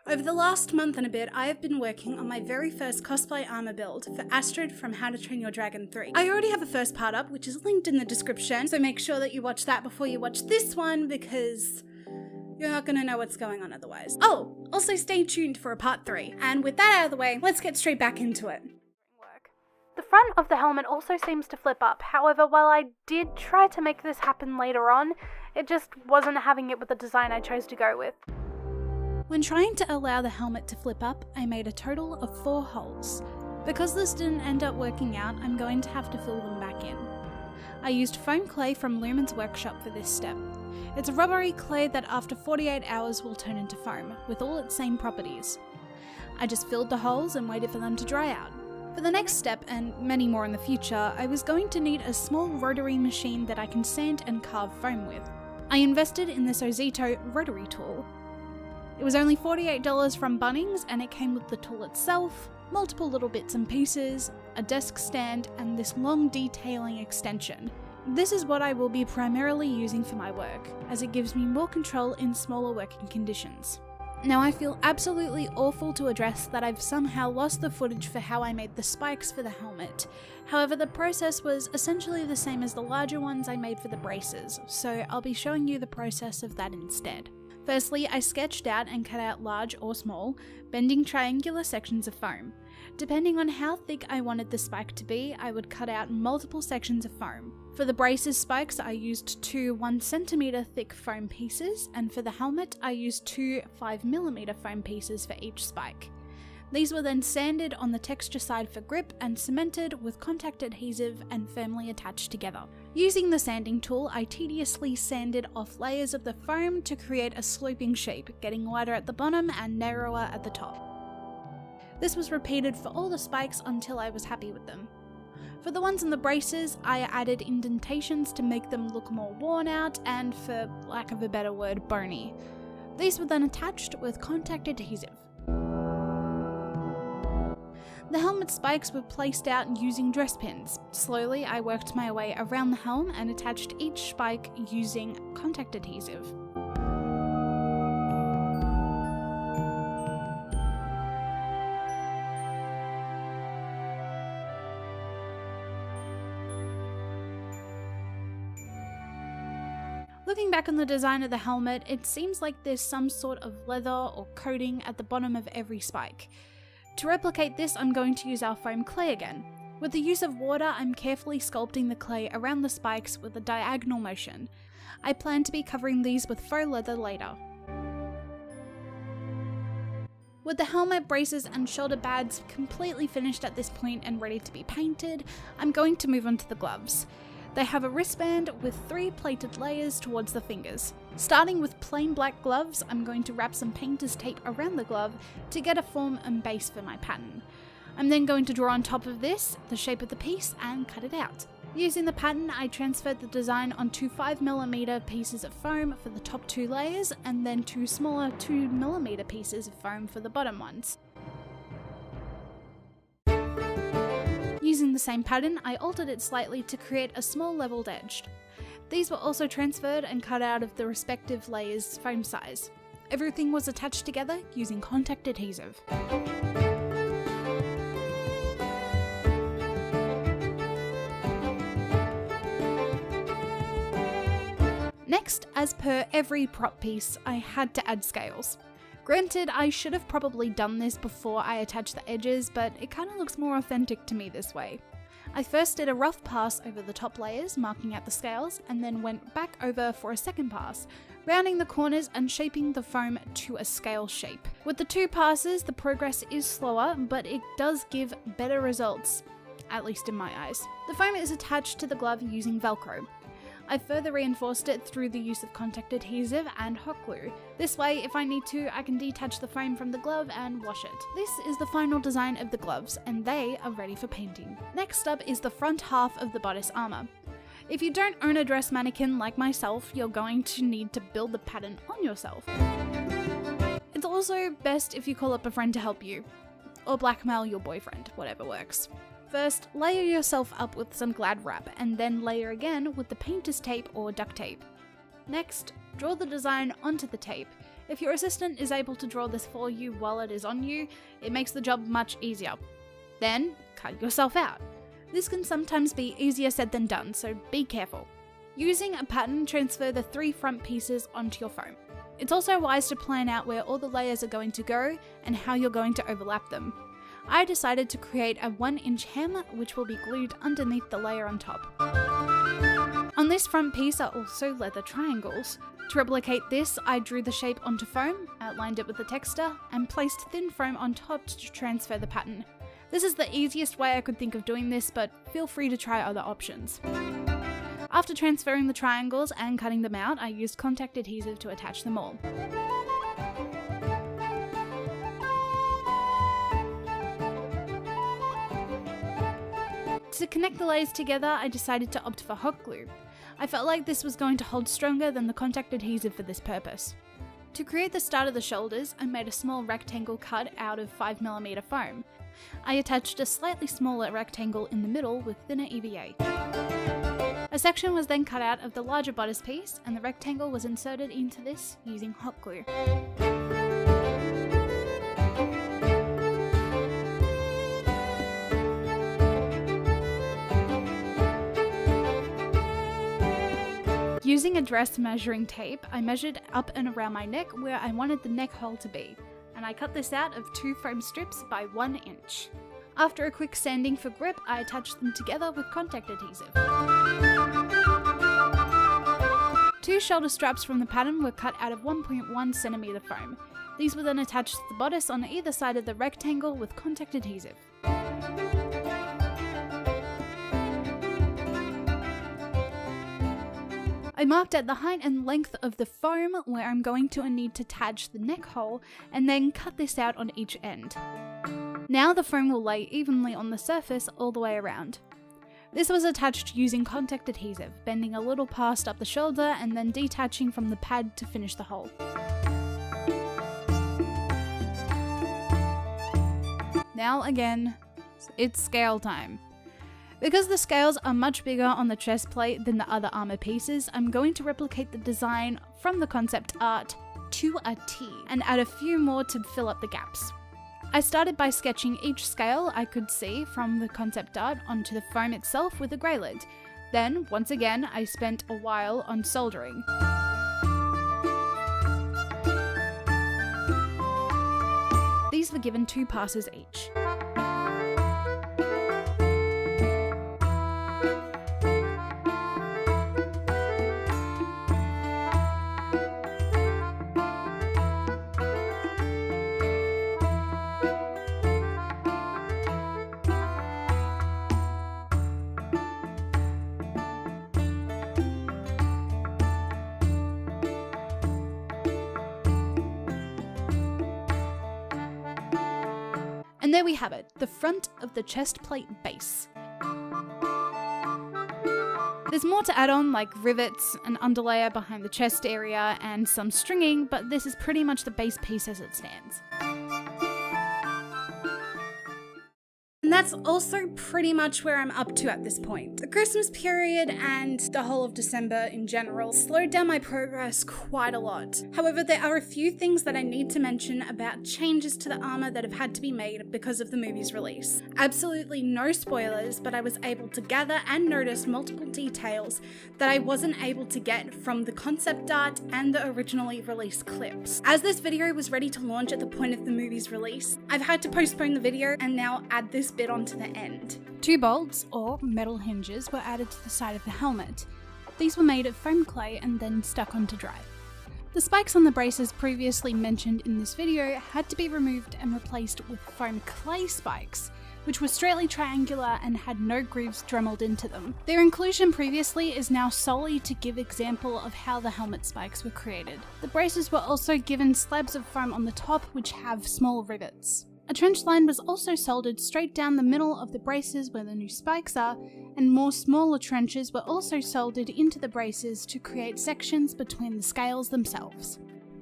Over the last month and a bit, I have been working on my very first cosplay armor build for Astrid from How to Train Your Dragon 3. I already have a first part up, which is linked in the description, so make sure that you watch that before you watch this one, because you're not gonna know what's going on otherwise. Oh, also stay tuned for a part 3. And with that out of the way, let's get straight back into it. The front of the helmet also seems to flip up, however, while I did try to make this happen later on, it just wasn't having it with the design I chose to go with. When trying to allow the helmet to flip up, I made a total of 4 holes. Because this didn't end up working out, I'm going to have to fill them back in. I used foam clay from Lumen's workshop for this step. It's a rubbery clay that after 48 hours will turn into foam, with all its same properties. I just filled the holes and waited for them to dry out. For the next step, and many more in the future, I was going to need a small rotary machine that I can sand and carve foam with. I invested in this Ozito rotary tool. It was only $48 from Bunnings, and it came with the tool itself, multiple little bits and pieces, a desk stand, and this long detailing extension. This is what I will be primarily using for my work, as it gives me more control in smaller working conditions. Now I feel absolutely awful to address that I've somehow lost the footage for how I made the spikes for the helmet. However, the process was essentially the same as the larger ones I made for the braces, so I'll be showing you the process of that instead. Firstly, I sketched out and cut out large or small, bending triangular sections of foam. Depending on how thick I wanted the spike to be, I would cut out multiple sections of foam. For the braces spikes, I used 2 1cm thick foam pieces, and for the helmet, I used 2 5mm foam pieces for each spike. These were then sanded on the texture side for grip and cemented with contact adhesive and firmly attached together. Using the sanding tool, I tediously sanded off layers of the foam to create a sloping shape, getting wider at the bottom and narrower at the top. This was repeated for all the spikes until I was happy with them. For the ones in the braces, I added indentations to make them look more worn out and, for lack of a better word, bony. These were then attached with contact adhesive. The helmet spikes were placed out using dress pins. Slowly, I worked my way around the helm and attached each spike using contact adhesive. Looking back on the design of the helmet, it seems like there's some sort of leather or coating at the bottom of every spike. To replicate this, I'm going to use our foam clay again. With the use of water, I'm carefully sculpting the clay around the spikes with a diagonal motion. I plan to be covering these with faux leather later. With the helmet, braces and shoulder pads completely finished at this point and ready to be painted, I'm going to move on to the gloves. They have a wristband with 3 plated layers towards the fingers. Starting with plain black gloves, I'm going to wrap some painter's tape around the glove to get a form and base for my pattern. I'm then going to draw on top of this the shape of the piece and cut it out. Using the pattern, I transferred the design onto 5mm pieces of foam for the top 2 layers and then 2 smaller 2mm pieces of foam for the bottom ones. Using the same pattern, I altered it slightly to create a small leveled edge. These were also transferred and cut out of the respective layers' foam size. Everything was attached together using contact adhesive. Next, as per every prop piece, I had to add scales. Granted, I should have probably done this before I attached the edges, but it kind of looks more authentic to me this way. I first did a rough pass over the top layers, marking out the scales, and then went back over for a second pass, rounding the corners and shaping the foam to a scale shape. With the 2 passes, the progress is slower, but it does give better results, at least in my eyes. The foam is attached to the glove using Velcro. I further reinforced it through the use of contact adhesive and hot glue. This way, if I need to, I can detach the foam from the glove and wash it. This is the final design of the gloves, and they are ready for painting. Next up is the front half of the Bodice Armor. If you don't own a dress mannequin like myself, you're going to need to build the pattern on yourself. It's also best if you call up a friend to help you, or blackmail your boyfriend, whatever works. First, layer yourself up with some Glad wrap, and then layer again with the painter's tape or duct tape. Next, draw the design onto the tape. If your assistant is able to draw this for you while it is on you, it makes the job much easier. Then, cut yourself out. This can sometimes be easier said than done, so be careful. Using a pattern, transfer the 3 front pieces onto your foam. It's also wise to plan out where all the layers are going to go and how you're going to overlap them. I decided to create a 1-inch hem which will be glued underneath the layer on top. On this front piece are also leather triangles. To replicate this, I drew the shape onto foam, outlined it with a texture, and placed thin foam on top to transfer the pattern. This is the easiest way I could think of doing this, but feel free to try other options. After transferring the triangles and cutting them out, I used contact adhesive to attach them all. To connect the layers together, I decided to opt for hot glue. I felt like this was going to hold stronger than the contact adhesive for this purpose. To create the start of the shoulders, I made a small rectangle cut out of 5mm foam. I attached a slightly smaller rectangle in the middle with thinner EVA. A section was then cut out of the larger bodice piece, and the rectangle was inserted into this using hot glue. Using a dress measuring tape, I measured up and around my neck where I wanted the neck hole to be, and I cut this out of 2 foam strips by 1 inch. After a quick sanding for grip, I attached them together with contact adhesive. 2 shoulder straps from the pattern were cut out of 1.1cm foam. These were then attached to the bodice on either side of the rectangle with contact adhesive. I marked out the height and length of the foam where I'm going to need to attach the neck hole, and then cut this out on each end. Now the foam will lay evenly on the surface all the way around. This was attached using contact adhesive, bending a little past up the shoulder and then detaching from the pad to finish the hole. Now again, it's scale time. Because the scales are much bigger on the chest plate than the other armor pieces, I'm going to replicate the design from the concept art to a T and add a few more to fill up the gaps. I started by sketching each scale I could see from the concept art onto the foam itself with a grey lid. Then, once again, I spent a while on soldering. These were given 2 passes each. And there we have it, the front of the chest plate base. There's more to add on, like rivets, an underlayer behind the chest area, and some stringing, but this is pretty much the base piece as it stands. And that's also pretty much where I'm up to at this point. The Christmas period and the whole of December in general slowed down my progress quite a lot. However, there are a few things that I need to mention about changes to the armor that have had to be made because of the movie's release. Absolutely no spoilers, but I was able to gather and notice multiple details that I wasn't able to get from the concept art and the originally released clips. As this video was ready to launch at the point of the movie's release, I've had to postpone the video and now add this bit onto the end. 2 bolts, or metal hinges, were added to the side of the helmet. These were made of foam clay and then stuck on to dry. The spikes on the braces previously mentioned in this video had to be removed and replaced with foam clay spikes, which were straightly triangular and had no grooves dremelled into them. Their inclusion previously is now solely to give example of how the helmet spikes were created. The braces were also given slabs of foam on the top which have small rivets. A trench line was also soldered straight down the middle of the braces where the new spikes are, and more smaller trenches were also soldered into the braces to create sections between the scales themselves.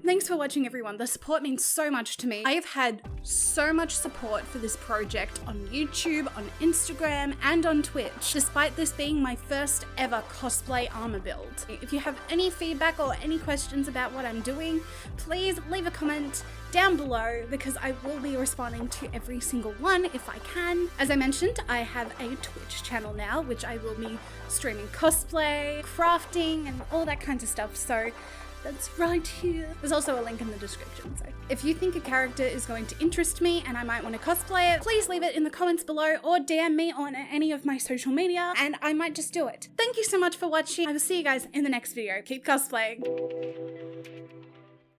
Thanks for watching, everyone. The support means so much to me. I have had so much support for this project on YouTube, on Instagram, and on Twitch, despite this being my first ever cosplay armor build. If you have any feedback or any questions about what I'm doing, please leave a comment down below because I will be responding to every single one if I can. As I mentioned, I have a Twitch channel now, which I will be streaming cosplay, crafting, and all that kinds of stuff, so that's right here. There's also a link in the description, so if you think a character is going to interest me and I might want to cosplay it, please leave it in the comments below or DM me on any of my social media and I might just do it. Thank you so much for watching. I will see you guys in the next video. Keep cosplaying.